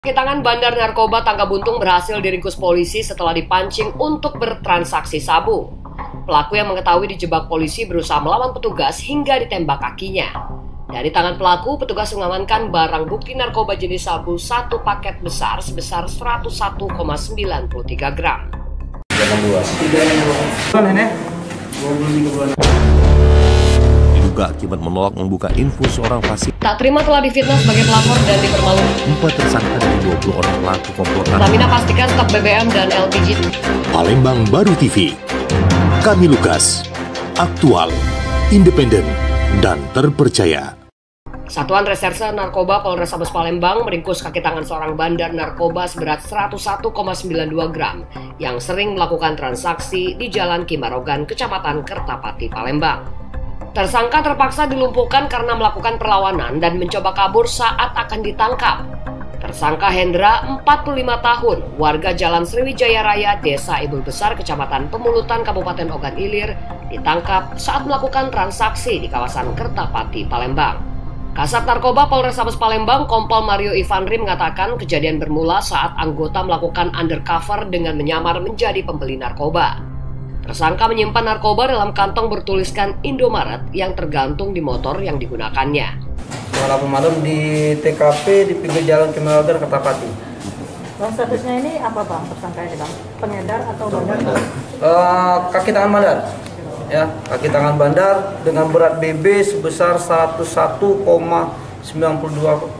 Kaki tangan bandar narkoba Tangka Buntung berhasil diringkus polisi setelah dipancing untuk bertransaksi sabu. Pelaku yang mengetahui dijebak polisi berusaha melawan petugas hingga ditembak kakinya. Dari tangan pelaku, petugas mengamankan barang bukti narkoba jenis sabu 1 paket besar sebesar 101,93 gram. Diduga akibat menolak membuka info seorang pasien. Tak terima telah difitnah sebagai pelapor dan dipermalukan. 4 tersangka dari 20 orang pelaku komplotan. Pertamina pastikan stok BBM dan LPG. Palembang Baru TV. Kami Lukas. Aktual, independen, dan terpercaya. Satuan Reserse Narkoba Polrestabes Palembang meringkus kaki tangan seorang bandar narkoba seberat 101,92 gram yang sering melakukan transaksi di Jalan Kimarogan, Kecamatan Kertapati, Palembang. Tersangka terpaksa dilumpuhkan karena melakukan perlawanan dan mencoba kabur saat akan ditangkap. Tersangka Hendra, 45 tahun, warga Jalan Sriwijaya Raya, Desa Ibul Besar, Kecamatan Pemulutan, Kabupaten Ogan Ilir, ditangkap saat melakukan transaksi di kawasan Kertapati, Palembang. Kasat Narkoba Polrestabes Palembang, Kompol Mario Ivanri mengatakan kejadian bermula saat anggota melakukan undercover dengan menyamar menjadi pembeli narkoba. Tersangka menyimpan narkoba dalam kantong bertuliskan Indomaret yang tergantung di motor yang digunakannya. Malam malam di TKP di pinggir Jalan Kimarogan, Kertapati. Bang, statusnya ini apa bang? Tersangka ini bang? Pengedar atau bandar? Kaki tangan bandar. Ya, kaki tangan bandar dengan berat BB sebesar 101,92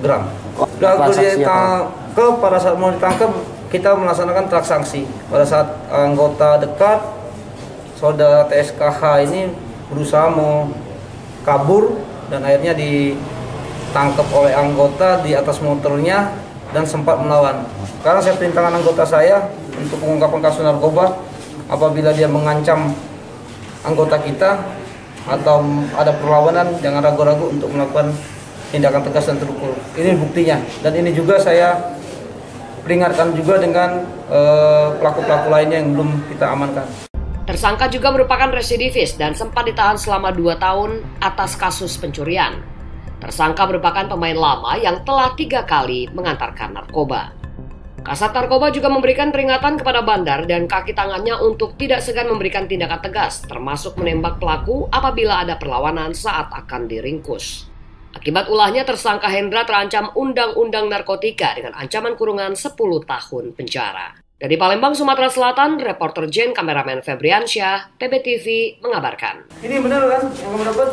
gram. Pada saat mau ditangkap, kita melaksanakan transaksi. Pada saat anggota dekat, saudara TSKH ini berusaha mau kabur dan akhirnya ditangkap oleh anggota di atas motornya dan sempat melawan. Karena saya perintahkan anggota saya untuk mengungkapkan kasus narkoba, apabila dia mengancam anggota kita atau ada perlawanan, jangan ragu-ragu untuk melakukan tindakan tegas dan terukur. Ini buktinya, dan ini juga saya peringatkan juga dengan pelaku-pelaku lainnya yang belum kita amankan. Tersangka juga merupakan residivis dan sempat ditahan selama 2 tahun atas kasus pencurian. Tersangka merupakan pemain lama yang telah 3 kali mengantarkan narkoba. Kasat Narkoba juga memberikan peringatan kepada bandar dan kaki tangannya untuk tidak segan memberikan tindakan tegas, termasuk menembak pelaku apabila ada perlawanan saat akan diringkus. Akibat ulahnya, tersangka Hendra terancam Undang-Undang Narkotika dengan ancaman kurungan 10 tahun penjara. Dari Palembang, Sumatera Selatan, reporter Jen, kameramen Febriansyah, TBTV mengabarkan. Ini benar kan yang kamu dapat?